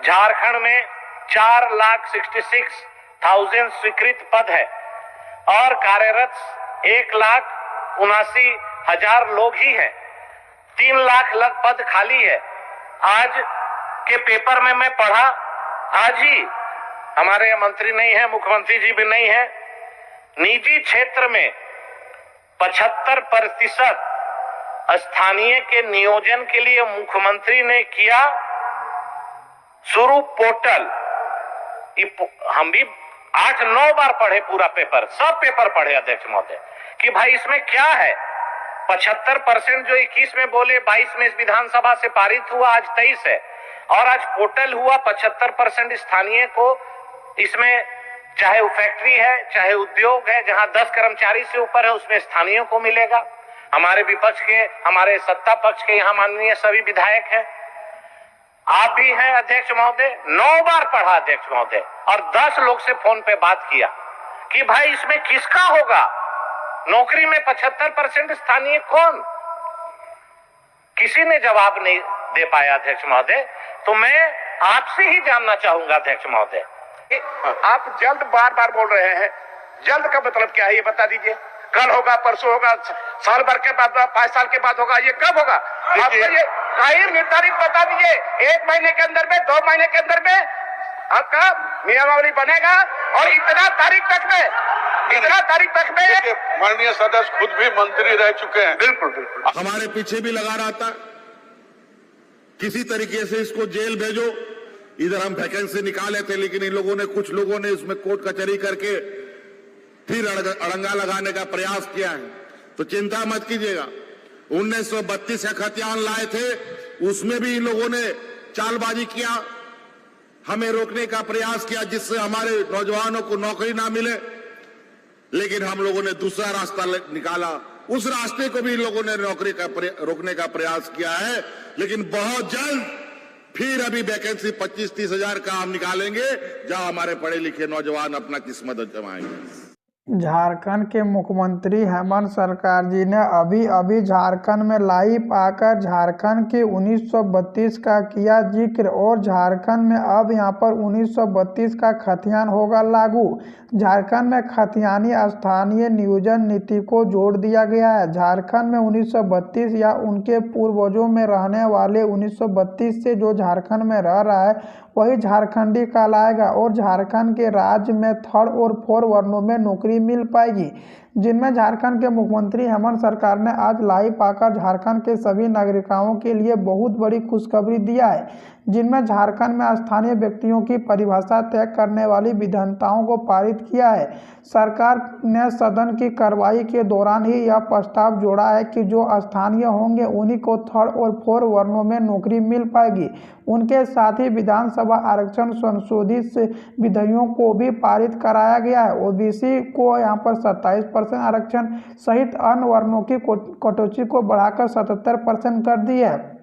झारखंड में 4,66,000 स्वीकृत पद है और कार्यरत 1,79,000 लोग ही हैं। 3 लाख पद खाली है। आज के पेपर में मैं पढ़ा, आज ही हमारे मंत्री नहीं है, मुख्यमंत्री जी भी नहीं है, निजी क्षेत्र में 75% स्थानीय के नियोजन के लिए मुख्यमंत्री ने किया शुरू पोर्टल। हम भी 8-9 बार पढ़े पूरा पेपर, सब पेपर पढ़े अध्यक्ष महोदय कि भाई इसमें क्या है। 75% जो 21 में बोले, 22 में इस विधानसभा से पारित हुआ, आज 23 है और आज पोर्टल हुआ। 75% स्थानीय को इसमें, चाहे वो फैक्ट्री है चाहे उद्योग है, जहां 10 कर्मचारी से ऊपर है उसमें स्थानीय को मिलेगा। हमारे विपक्ष के, हमारे सत्ता पक्ष के यहाँ माननीय सभी विधायक हैं, आप भी हैं अध्यक्ष महोदय। 9 बार पढ़ा अध्यक्ष महोदय और 10 लोग से फोन पे बात किया कि भाई इसमें किसका होगा नौकरी में 75% स्थानीय कौन? किसी ने जवाब नहीं दे पाया अध्यक्ष महोदय। तो मैं आपसे ही जानना चाहूंगा अध्यक्ष महोदय, आप जल्द बार बार बोल रहे हैं, जल्द का मतलब क्या है ये बता दीजिए। कल होगा, परसों होगा, साल भर के बाद, 5 साल के बाद होगा, ये कब होगा? आप ये टाइम निर्धारित बता दीजिए। 1 महीने के अंदर में, 2 महीने के अंदर में आपका नियमावली बनेगा और इतना तारीख तक में माननीय सदस्य खुद भी मंत्री रह चुके हैं। बिल्कुल बिल्कुल हमारे पीछे भी लगा रहा था, किसी तरीके से इसको जेल भेजो। इधर हम वैकेंसी निकाले थे, लेकिन इन लोगों ने, कुछ लोगों ने इसमें कोर्ट कचहरी करके फिर अड़ंगा लगाने का प्रयास किया है। तो चिंता मत कीजिएगा, 1932 का खतियान लाए थे, उसमें भी इन लोगों ने चालबाजी किया, हमें रोकने का प्रयास किया जिससे हमारे नौजवानों को नौकरी ना मिले। लेकिन हम लोगों ने दूसरा रास्ता निकाला, उस रास्ते को भी इन लोगों ने नौकरी का रोकने का प्रयास किया है। लेकिन बहुत जल्द फिर अभी वैकेंसी 25-30 हजार का हम निकालेंगे, जहां हमारे पढ़े लिखे नौजवान अपना किस्मत आजमाएंगे। झारखंड के मुख्यमंत्री हेमंत सरकार जी ने अभी झारखंड में लाइव आकर झारखंड के 1932 का किया जिक्र और झारखंड में अब यहां पर 1932 का खतियान होगा लागू। झारखंड में खतियानी स्थानीय नियोजन नीति को जोड़ दिया गया है। झारखंड में 1932 या उनके पूर्वजों में रहने वाले 1932 से जो झारखंड में रह रहा है वही झारखंडी कहलाएगा और झारखंड के राज्य में 3rd और 4th वर्णों में नौकरी मिल पाएगी, जिनमें झारखंड के मुख्यमंत्री हेमंत सरकार ने आज लाइव आकर झारखंड के सभी नागरिकों के लिए बहुत बड़ी खुशखबरी दिया है, जिनमें झारखंड में स्थानीय व्यक्तियों की परिभाषा तय करने वाली विधानताओं को पारित किया है। सरकार ने सदन की कार्रवाई के दौरान ही यह प्रस्ताव जोड़ा है कि जो स्थानीय होंगे उन्हीं को 3rd और 4th वर्णों में नौकरी मिल पाएगी। उनके साथ ही विधानसभा आरक्षण संशोधित विधेयकों को भी पारित कराया गया है। ओबीसी को यहाँ पर 27% आरक्षण सहित अन्य वर्णों की कटौती को बढ़ाकर 77% कर दी है,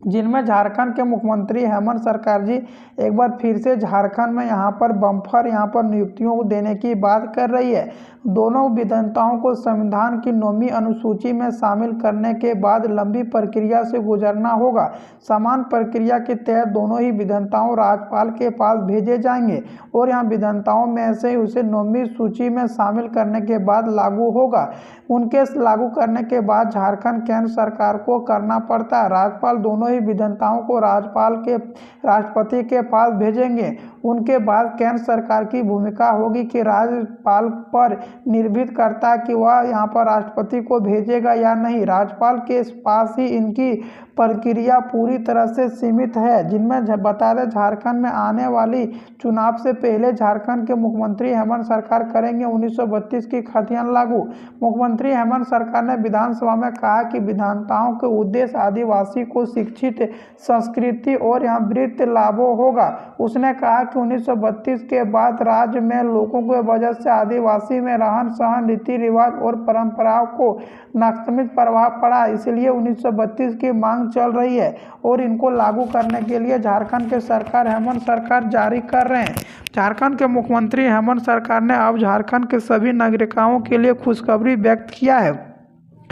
जिनमें झारखंड के मुख्यमंत्री हेमंत सरकार जी एक बार फिर से झारखंड में यहाँ पर बम्पर नियुक्तियों को देने की बात कर रही है। दोनों विधानताओं को संविधान की 9वीं अनुसूची में शामिल करने के बाद लंबी प्रक्रिया से गुजरना होगा। समान प्रक्रिया के तहत दोनों ही विधानताओं राज्यपाल के पास भेजे जाएंगे और यहाँ विधानताओं में से उसे 9वीं सूची में शामिल करने के बाद लागू होगा। उनके लागू करने के बाद झारखंड केंद्र सरकार को करना पड़ता है। राज्यपाल दोनों ही विधानताओं को राष्ट्रपति के पास भेजेंगे। उनके बाद केंद्र सरकार की भूमिका होगी कि राज्यपाल पर निर्भर करता है कि वह यहाँ पर राष्ट्रपति को भेजेगा या नहीं। राज्यपाल के पास ही इनकी प्रक्रिया पूरी तरह से सीमित है। जिनमें बता दें, झारखंड में आने वाली चुनाव से पहले झारखंड के मुख्यमंत्री हेमंत सरकार करेंगे 1932 की खतियान लागू। मुख्यमंत्री हेमंत सरकार ने विधानसभा में कहा कि विधानताओं के उद्देश्य आदिवासी को शिक्षित, संस्कृति और यहाँ वृत्ति लाभों होगा। उसने कहा कि 1932 के बाद राज्य में लोगों की वजह से आदिवासी में रहन सहन, रीति रिवाज और परंपराओं को नकारात्मक प्रभाव पड़ा, इसलिए 1932 की मांग चल रही है और इनको लागू करने के लिए झारखंड के सरकार हेमंत सरकार जारी कर रहे हैं। झारखंड के मुख्यमंत्री हेमंत सरकार ने अब झारखंड के सभी नागरिकों के लिए खुशखबरी व्यक्त किया है।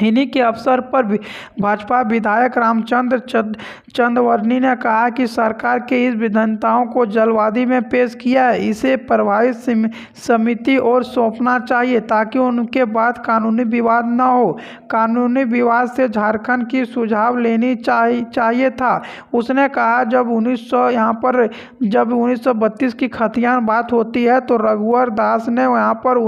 इन्हीं के अवसर पर भाजपा विधायक रामचंद्र चंदवरनी ने कहा कि सरकार के इस विधेयकों को जल्दबाजी में पेश किया है, इसे प्रभावी समिति और सौंपना चाहिए ताकि उनके बाद कानूनी विवाद न हो। कानूनी विवाद से झारखंड की सुझाव लेनी चाहिए था। उसने कहा जब 1932 की खतियान बात होती है तो रघुवर दास ने यहाँ पर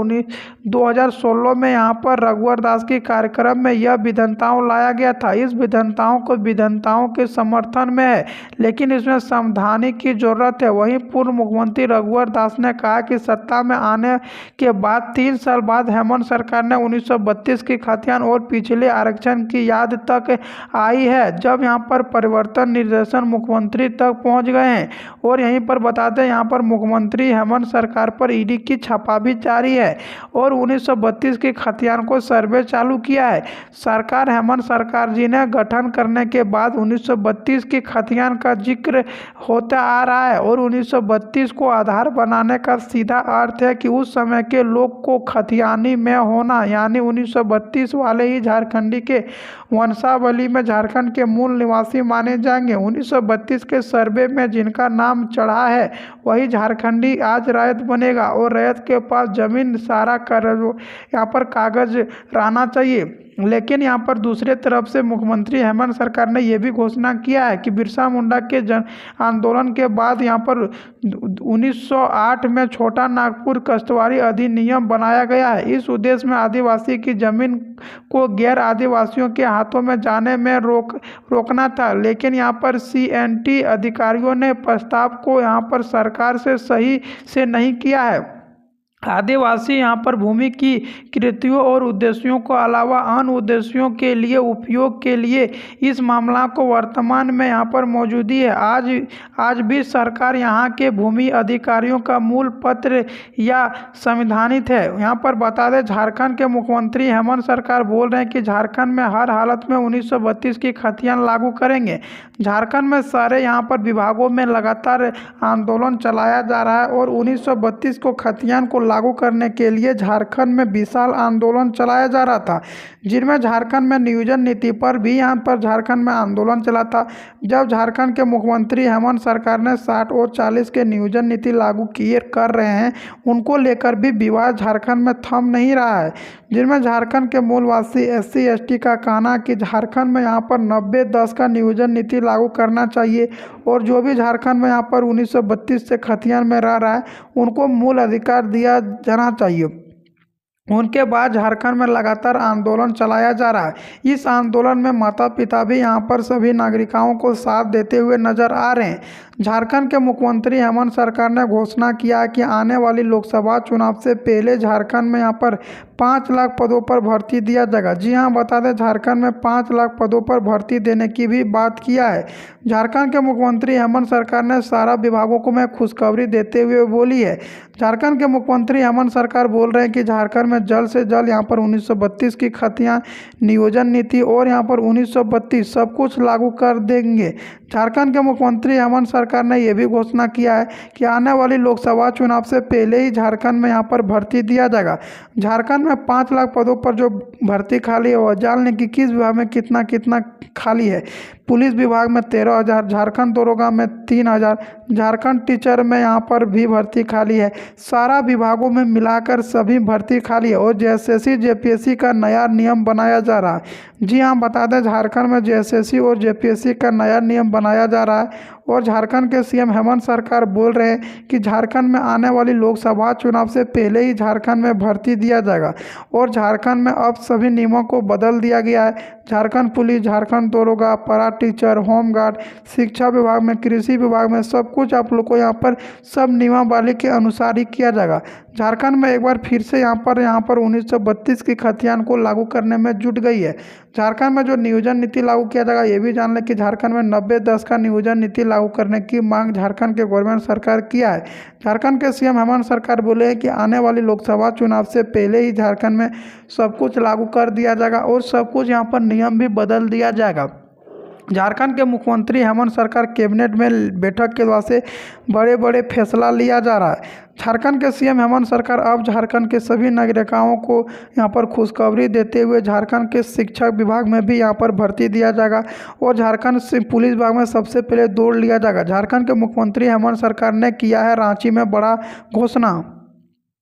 2016 में यहाँ पर रघुवर दास के कार्यक्रम में यह विधेयक लाया गया था। इस विधेयकों के समर्थन में है, लेकिन इसमें संवैधानी की जरूरत है। वहीं पूर्व मुख्यमंत्री रघुवर दास ने कहा कि सत्ता में आने के बाद 3 साल बाद हेमंत सरकार ने 1932 की खतियान और पिछले आरक्षण की याद तक आई है, जब यहाँ पर परिवर्तन निर्देशन मुख्यमंत्री तक पहुँच गए हैं। और यहीं पर बता दें यहाँ पर मुख्यमंत्री हेमंत सरकार पर ईडी की छापा भी जारी है और 1932 की खतियान को सर्वे चालू किया है। सरकार हेमंत सरकार जी ने गठन करने के बाद 1932 की खतियान का जिक्र होता आ रहा है और 1932 को आधार बनाने का सीधा अर्थ है कि उस समय के लोग को खतियानी में होना, यानी 1932 वाले ही झारखंडी के वंशावली में झारखंड के मूल निवासी माने जाएंगे। 1932 के सर्वे में जिनका नाम चढ़ा है वही झारखंडी आज रैयत बनेगा और रैयत के पास जमीन सारा यहाँ पर कागज रहना चाहिए। लेकिन यहाँ पर दूसरे तरफ से मुख्यमंत्री हेमंत सरकार ने यह भी घोषणा किया है कि बिरसा मुंडा के जन आंदोलन के बाद यहाँ पर 1908 में छोटा नागपुर कष्टवारी अधिनियम बनाया गया है। इस उद्देश्य में आदिवासी की जमीन को गैर आदिवासियों के हाथों में जाने में रोकना था, लेकिन यहाँ पर CNT अधिकारियों ने प्रस्ताव को यहाँ पर सरकार से सही से नहीं किया है। आदिवासी यहाँ पर भूमि की कृतियों और उद्देश्यों को अलावा अन्य उद्देश्यों के लिए उपयोग के लिए इस मामला को वर्तमान में यहाँ पर मौजूदी है। आज भी सरकार यहाँ के भूमि अधिकारियों का मूल पत्र या संविधानित है। यहाँ पर बता दें झारखंड के मुख्यमंत्री हेमंत सरकार बोल रहे हैं कि झारखंड में हर हालत में 1932 की खतियान लागू करेंगे। झारखंड में सारे यहाँ पर विभागों में लगातार आंदोलन चलाया जा रहा है और 1932 को खतियान को लागू करने के लिए झारखंड में विशाल आंदोलन चलाया जा रहा था, जिनमें झारखंड में नियोजन नीति पर भी यहाँ पर झारखंड में आंदोलन चला था। जब झारखंड के मुख्यमंत्री हेमंत सरकार ने 60 और 40 के नियोजन नीति लागू कर रहे हैं, उनको लेकर भी विवाद झारखंड में थम नहीं रहा है, जिनमें झारखंड के मूलवासी SC ST का कहना कि झारखंड में यहाँ पर 90-10 का नियोजन नीति लागू करना चाहिए और जो भी झारखंड में यहाँ पर 1932 से खतियान में रह रहा है उनको मूल अधिकार दिया जाना चाहिए। उनके बाद झारखंड में लगातार आंदोलन चलाया जा रहा है। इस आंदोलन में माता पिता भी यहाँ पर सभी नागरिकों को साथ देते हुए नजर आ रहे हैं। झारखंड के मुख्यमंत्री हेमंत सरकार ने घोषणा किया कि आने वाली लोकसभा चुनाव से पहले झारखंड में यहाँ पर 5 लाख पदों पर भर्ती दिया जाएगा। जी हाँ, बता दें झारखंड में 5 लाख पदों पर भर्ती देने की भी बात किया है। झारखंड के मुख्यमंत्री हेमंत सरकार ने सारा विभागों को में खुशखबरी देते हुए बोली है। झारखंड के मुख्यमंत्री हेमंत सरकार बोल रहे हैं कि झारखंड में जल्द से जल्द यहाँ पर 1932 की खतियान, नियोजन नीति और यहाँ पर 1932 सब कुछ लागू कर देंगे। झारखंड के मुख्यमंत्री हेमंत सरकार ने यह भी घोषणा किया है कि आने वाली लोकसभा चुनाव से पहले ही झारखंड में यहाँ पर भर्ती दिया जाएगा। झारखंड में 5 लाख पदों पर जो भर्ती खाली है वह जान लें कि किस विभाग में कितना कितना खाली है। पुलिस विभाग में 13,000, झारखंड दरोगा में 3,000, झारखंड टीचर में यहाँ पर भी भर्ती खाली है। सारा विभागों में मिलाकर सभी भर्ती खाली है और JSSC JPSC का नया नियम बनाया जा रहा है। जी हाँ, बता दें झारखंड में JSSC और JPSC का नया नियम बनाया जा रहा है और झारखंड के CM हेमंत सरकार बोल रहे हैं कि झारखंड में आने वाली लोकसभा चुनाव से पहले ही झारखंड में भर्ती दिया जाएगा और झारखंड में अब सभी नियमों को बदल दिया गया है। झारखंड पुलिस, झारखंड दरोगा, पारा टीचर, होमगार्ड, शिक्षा विभाग में, कृषि विभाग में सब कुछ आप लोग को यहाँ पर सब नियमावली के अनुसार ही किया जाएगा। झारखंड में एक बार फिर से यहाँ पर 1932 की खतियान को लागू करने में जुट गई है। झारखंड में जो नियोजन नीति लागू किया जाएगा ये भी जान लें कि झारखंड में 90-10 का नियोजन नीति लागू करने की मांग झारखंड के गवर्नमेंट सरकार किया है। झारखंड के CM हेमंत सरकार बोले हैं कि आने वाली लोकसभा चुनाव से पहले ही झारखंड में सब कुछ लागू कर दिया जाएगा और सब कुछ यहाँ पर नियम भी बदल दिया जाएगा। झारखंड के मुख्यमंत्री हेमंत सरकार कैबिनेट में बैठक के द्वारा से बड़े बड़े फैसला लिया जा रहा है। झारखंड के सीएम हेमंत सरकार अब झारखंड के सभी नागरिकों को यहां पर खुशखबरी देते हुए झारखंड के शिक्षा विभाग में भी यहां पर भर्ती दिया जाएगा और झारखंड से पुलिस विभाग में सबसे पहले दौड़ लिया जाएगा। झारखंड के मुख्यमंत्री हेमंत सरकार ने किया है रांची में बड़ा घोषणा।